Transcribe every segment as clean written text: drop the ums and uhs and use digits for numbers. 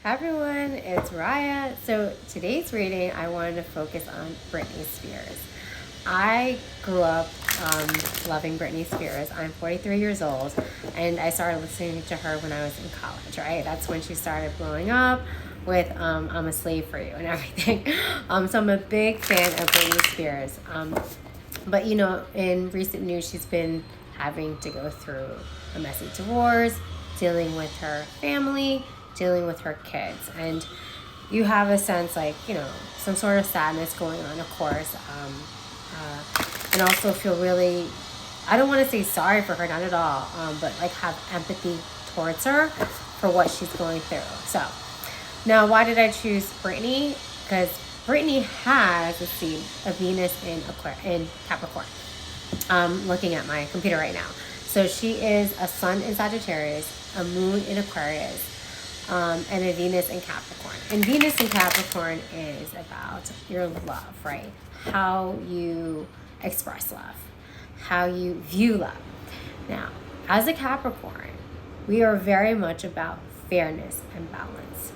Hi everyone, it's Raya. So today's reading, I wanted to focus on Britney Spears. I grew up loving Britney Spears. I'm 43 years old, and I started listening to her when I was in college, right? That's when she started blowing up with I'm a Slave for You and everything. So I'm a big fan of Britney Spears. But you know, in recent news, she's been having to go through a messy divorce, dealing with her family, dealing with her kids, and you have a sense like, you know, some sort of sadness going on, of course, and also feel really, I don't want to say sorry for her, not at all, but like have empathy towards her for what she's going through. So now, why did I choose Britney? Because Britney has, let's see, a Venus in Capricorn. Looking at my computer right now. So she is a Sun in Sagittarius, a Moon in Aquarius, and a Venus in Capricorn. And Venus in Capricorn is about your love, right? How you express love, how you view love. Now, as a Capricorn, we are very much about fairness and balance.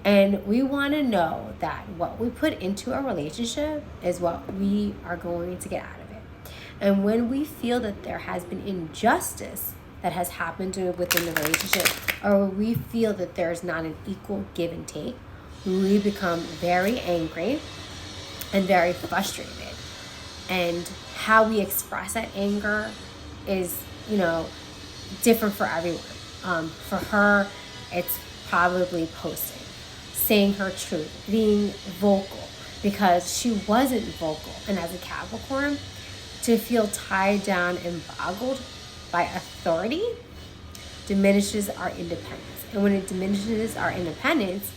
And we want to know that what we put into a relationship is what we are going to get out of it. And when we feel that there has been injustice that has happened within the relationship, or we feel that there's not an equal give and take, we become very angry and very frustrated. And how we express that anger is, you know, different for everyone. For her, it's probably posting, saying her truth, being vocal, because she wasn't vocal. And as a Capricorn, to feel tied down and boggled by authority diminishes our independence. And when it diminishes our independence,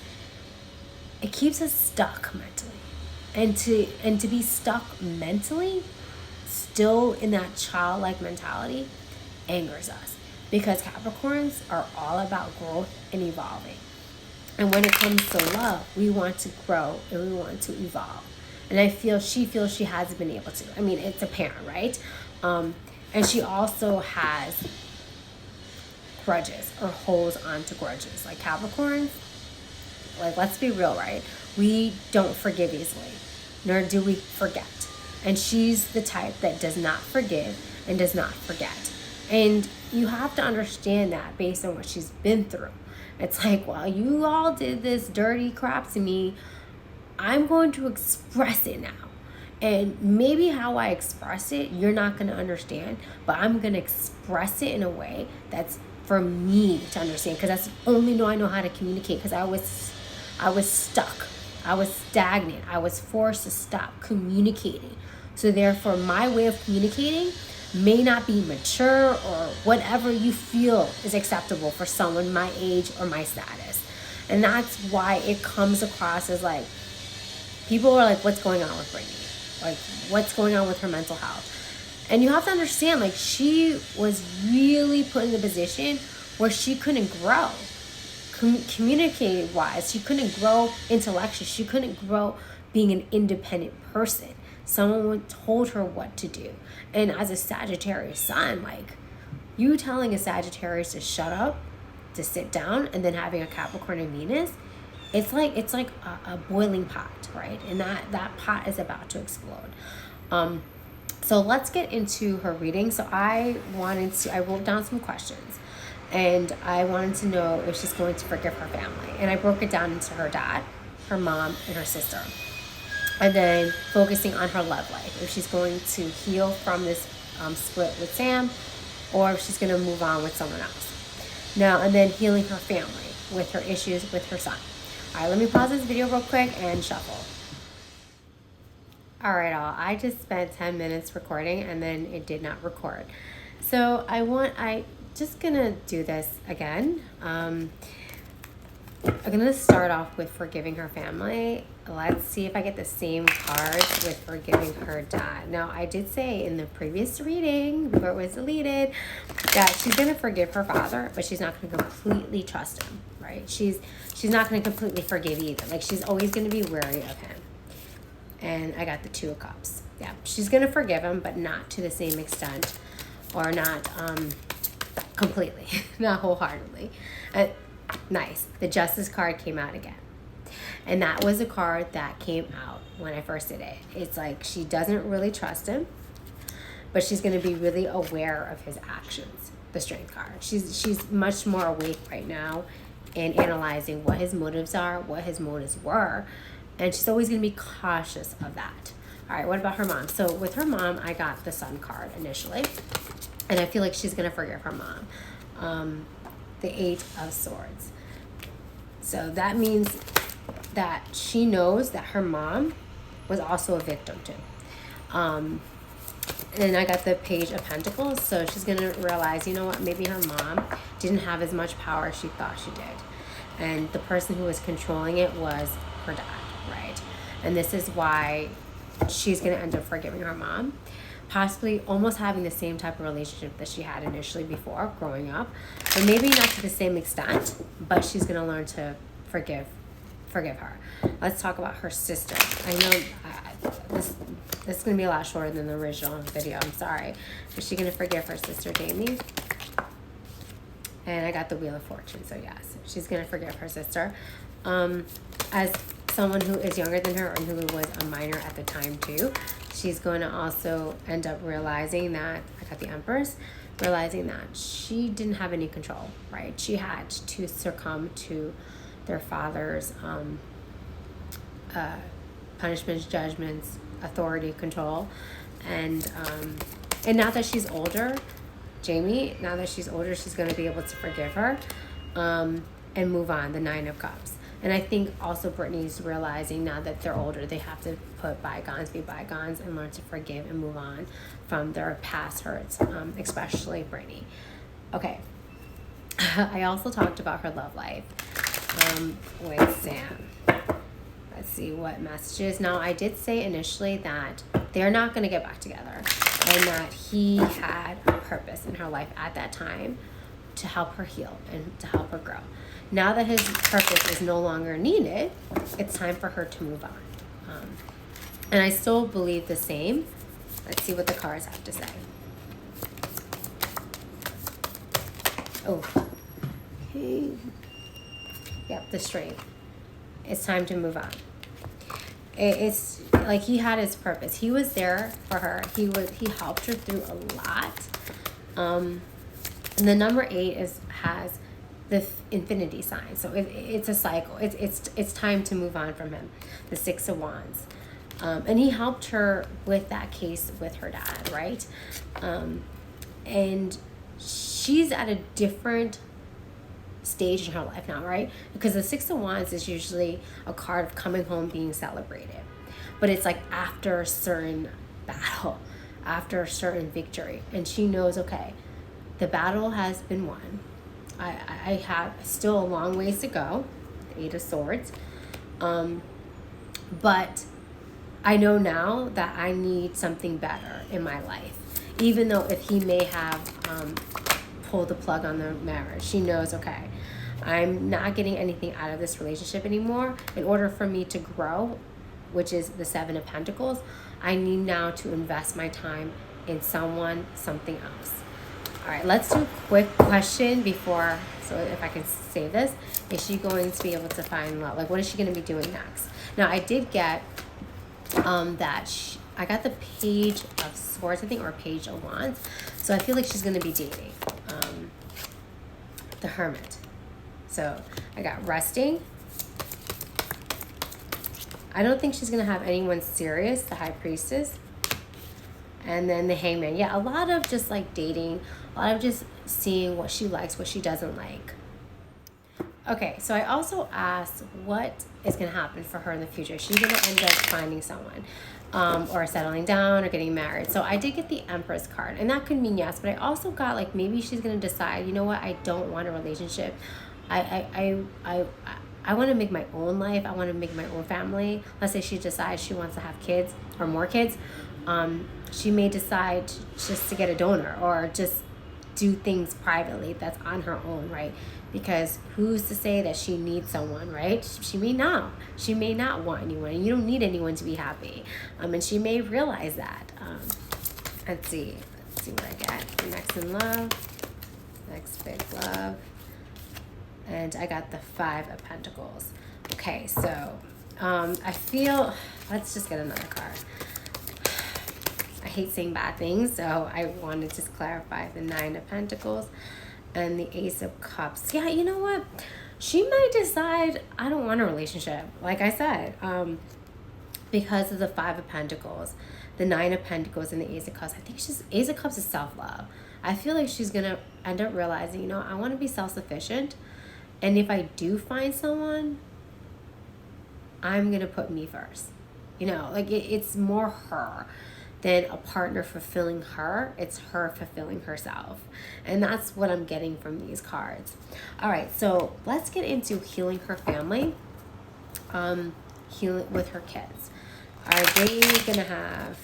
it keeps us stuck mentally. And to be stuck mentally, still in that childlike mentality, angers us. Because Capricorns are all about growth and evolving. And when it comes to love, we want to grow and we want to evolve. And I feel she feels she hasn't been able to. I mean, it's apparent, right? And she also has grudges or holds on to grudges. Like Capricorns, like, let's be real, right? We don't forgive easily, nor do we forget. And she's the type that does not forgive and does not forget. And you have to understand that based on what she's been through. It's like, well, you all did this dirty crap to me. I'm going to express it now. And maybe how I express it, you're not going to understand, but I'm going to express it in a way that's for me to understand, because that's the only way I know how to communicate, because I was stuck. I was stagnant. I was forced to stop communicating. So therefore, my way of communicating may not be mature or whatever you feel is acceptable for someone my age or my status. And that's why it comes across as like, people are like, what's going on with Britney? Like, what's going on with her mental health? And you have to understand, like, she was really put in a position where she couldn't grow. Communicating-wise, she couldn't grow intellectually. She couldn't grow being an independent person. Someone told her what to do. And as a Sagittarius sun, like, you telling a Sagittarius to shut up, to sit down, and then having a Capricorn and Venus, it's like a boiling pot, right? And that pot is about to explode. So let's get into her reading. So I wrote down some questions, and I wanted to know if she's going to forgive her family. And I broke it down into her dad, her mom, and her sister. And then focusing on her love life, if she's going to heal from this split with Sam, or if she's going to move on with someone else. Now, and then healing her family with her issues with her son. All right, let me pause this video real quick and shuffle. All right, all. I just spent 10 minutes recording and then it did not record. So I just gonna do this again. I'm gonna start off with forgiving her family. Let's see if I get the same cards with forgiving her dad. Now, I did say in the previous reading, before it was deleted, that she's gonna forgive her father, but she's not gonna completely trust him, right? She's not gonna completely forgive either. Like, she's always gonna be wary of him. And I got the 2 of Cups. Yeah, she's gonna forgive him, but not to the same extent, or not completely, not wholeheartedly. Nice. The Justice card came out again. And that was a card that came out when I first did it. It's like she doesn't really trust him, but she's going to be really aware of his actions. The Strength card. She's much more awake right now in analyzing what his motives are, what his motives were, and she's always going to be cautious of that. All right, what about her mom? So with her mom, I got the Sun card initially, and I feel like she's going to forgive her mom. The 8 of Swords. So that means that she knows that her mom was also a victim too. And then I got the Page of Pentacles. So she's going to realize, you know what, maybe her mom didn't have as much power as she thought she did. And the person who was controlling it was her dad, right? And this is why she's going to end up forgiving her mom. Possibly almost having the same type of relationship that she had initially before growing up. But maybe not to the same extent, but she's going to learn to forgive her. Let's talk about her sister. I know this is going to be a lot shorter than the original video. I'm sorry. Is she going to forgive her sister, Jamie? And I got the Wheel of Fortune. So yes, she's going to forgive her sister. As someone who is younger than her and who was a minor at the time too, she's going to also end up realizing that, I got the Empress, realizing that she didn't have any control, right? She had to succumb to their father's punishments, judgments, authority, control. And now that she's older, Jamie, now that she's older, she's going to be able to forgive her and move on, the 9 of Cups. And I think also Britney's realizing now that they're older, they have to put bygones be bygones and learn to forgive and move on from their past hurts, especially Britney. Okay. I also talked about her love life with Sam. Let's see what messages. Now, I did say initially that they're not going to get back together and that he had a purpose in her life at that time to help her heal and to help her grow. Now that his purpose is no longer needed, it's time for her to move on. And I still believe the same. Let's see what the cards have to say. Oh, okay. Yep, the Strength. It's time to move on. It's like he had his purpose. He was there for her. He helped her through a lot. And the number 8 has the infinity sign, so it's a cycle. It's time to move on from him. The 6 of Wands, and he helped her with that case with her dad, right? And she's at a different stage in her life now, right? Because the 6 of Wands is usually a card of coming home, being celebrated, but it's like after a certain battle, after a certain victory, and she knows, okay, the battle has been won. I have still a long ways to go, the 8 of Swords, but I know now that I need something better in my life. Even though if he may have pulled the plug on the marriage, she knows, okay, I'm not getting anything out of this relationship anymore. In order for me to grow, which is the 7 of Pentacles, I need now to invest my time in something else. All right, let's do a quick question before, so if I can save this. Is she going to be able to find love? Like, what is she going to be doing next? Now, I did get I got the Page of Swords, I think, or Page of Wands. So I feel like she's going to be dating the Hermit. So I got resting. I don't think she's going to have anyone serious, the High Priestess. And then the Hangman. Yeah, a lot of just like dating, a lot of just seeing what she likes, what she doesn't like. Okay, so I also asked what is going to happen for her in the future. She's going to end up finding someone or settling down or getting married. So I did get the Empress card, and that could mean yes, but I also got like maybe she's going to decide, you know what, I don't want a relationship. I want to make my own life. I want to make my own family. Let's say she decides she wants to have kids or more kids. She may decide just to get a donor or just do things privately that's on her own, right? Because who's to say that she needs someone, right? She may not. She may not want anyone. And you don't need anyone to be happy. And she may realize that. Let's see what I get. Next in love. Next big love. and I got the Five of Pentacles. Okay, so I feel, let's just get another card. I hate saying bad things, so I want to just clarify the Nine of Pentacles and the Ace of Cups. Yeah, you know what? She might decide, I don't want a relationship, like I said, because of the Five of Pentacles, the Nine of Pentacles, and the Ace of Cups. I think Ace of Cups is self-love. I feel like she's going to end up realizing, you know, I want to be self-sufficient. And if I do find someone, I'm going to put me first. You know, like it's more her than a partner fulfilling her. It's her fulfilling herself. And that's what I'm getting from these cards. All right, so let's get into healing her family, healing with her kids. Are they going to have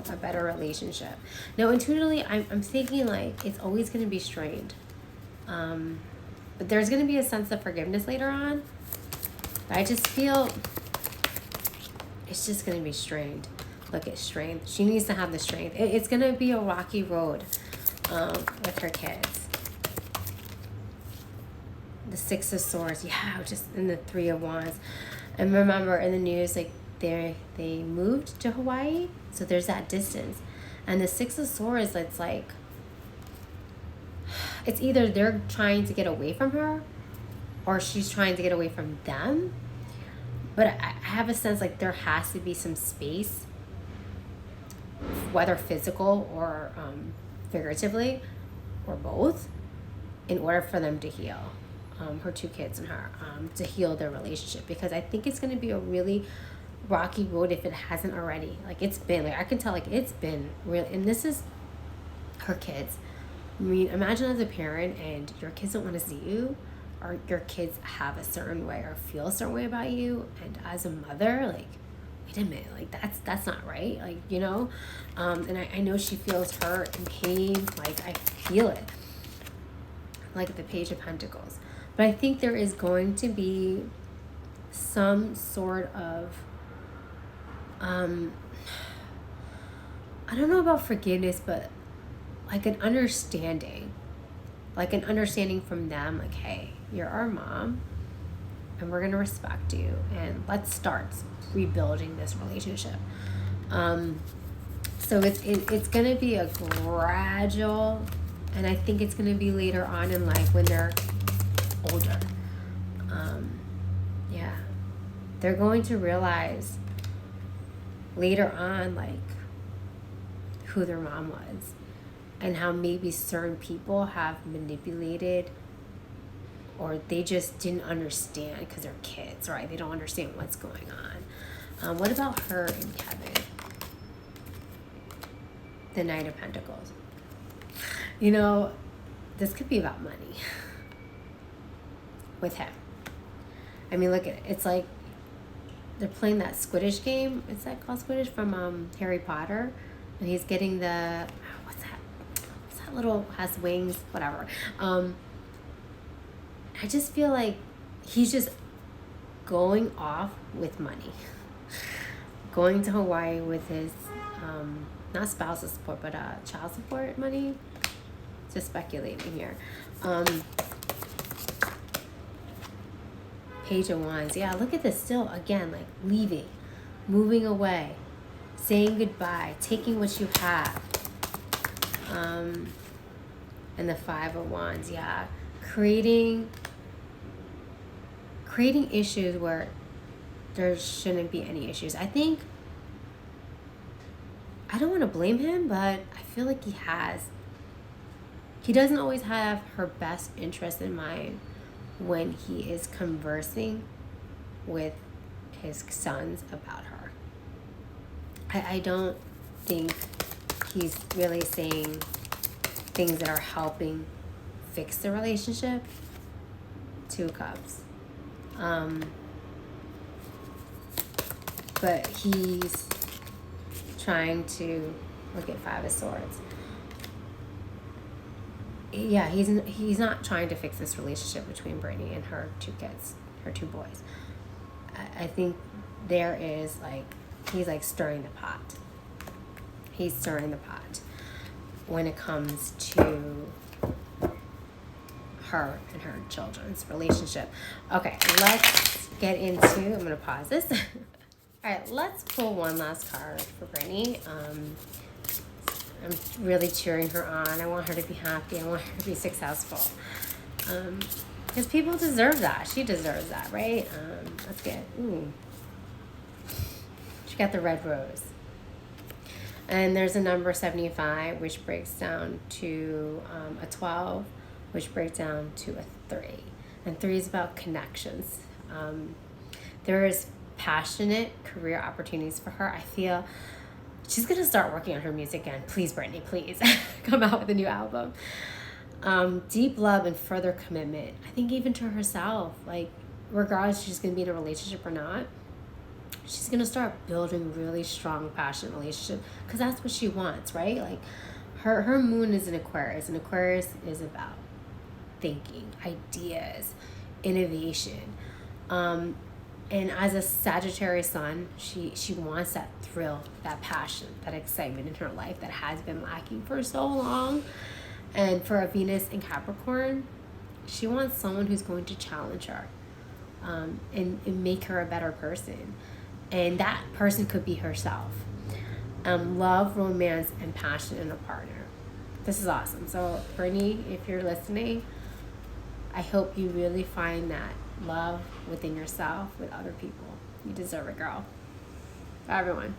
a better relationship? Now, intuitively, I'm thinking like it's always going to be strained. But there's going to be a sense of forgiveness later on. But I just feel it's just going to be strained. Look at strength. She needs to have the strength. It's going to be a rocky road with her kids. The Six of Swords. Yeah, just in the Three of Wands. And remember in the news, like they moved to Hawaii. So there's that distance. And the Six of Swords, it's like, it's either they're trying to get away from her or she's trying to get away from them. But I have a sense like there has to be some space, whether physical or figuratively or both, in order for them to heal, her two kids and her, to heal their relationship. Because I think it's going to be a really rocky road if it hasn't already. Like it's been, like I can tell, like it's been real. And this is her kids. I mean, imagine as a parent and your kids don't want to see you, or your kids have a certain way or feel a certain way about you, and as a mother, like, wait a minute, like that's not right, like, you know. And I know she feels hurt and pain, like I feel it, like the Page of Pentacles. But I think there is going to be some sort of I don't know about forgiveness, but like an understanding from them, like, hey, you're our mom and we're going to respect you and let's start rebuilding this relationship. So it's going to be a gradual, and I think it's going to be later on in life when they're older. Yeah, they're going to realize later on, like, who their mom was. And how maybe certain people have manipulated, or they just didn't understand because they're kids, right? They don't understand what's going on. What about her and Kevin? The Knight of Pentacles. You know, this could be about money with him. I mean, look at it. It's like they're playing that Squiddish game. Is that called Squiddish from Harry Potter? And he's getting the... little has wings, whatever. I just feel like he's just going off with money, going to Hawaii with his not spousal support, but child support money. Just speculating here. Page of Wands. Yeah, look at this. Still, again, like leaving, moving away, saying goodbye, taking what you have. And the Five of Wands, yeah. Creating issues where there shouldn't be any issues. I think, I don't want to blame him, but I feel like he doesn't always have her best interest in mind when he is conversing with his sons about her. I don't think he's really saying things that are helping fix the relationship. Two Cups. But he's trying to look at Five of Swords. Yeah, he's not trying to fix this relationship between Britney and her two kids, her two boys. I think there is like, he's like stirring the pot. He's stirring the pot when it comes to her and her children's relationship. Okay, let's get into, I'm going to pause this. All right, let's pull one last card for Britney. I'm really cheering her on. I want her to be happy. I want her to be successful. Because people deserve that. She deserves that, right? Let's get, ooh. She got the red rose. And there's a number 75, which breaks down to a 12, which breaks down to a 3. And 3 is about connections. There is passionate career opportunities for her. I feel she's going to start working on her music again. Please, Britney, please. Come out with a new album. Deep love and further commitment. I think even to herself, like, regardless if she's going to be in a relationship or not, she's going to start building really strong, passionate relationship because that's what she wants, right? Like, her moon is in Aquarius, and Aquarius is about thinking, ideas, innovation. And as a Sagittarius sun, she wants that thrill, that passion, that excitement in her life that has been lacking for so long. And for a Venus in Capricorn, she wants someone who's going to challenge her and make her a better person. And that person could be herself. Love, romance, and passion in a partner. This is awesome. So, Britney, if you're listening, I hope you really find that love within yourself, with other people. You deserve it, girl. Bye, everyone.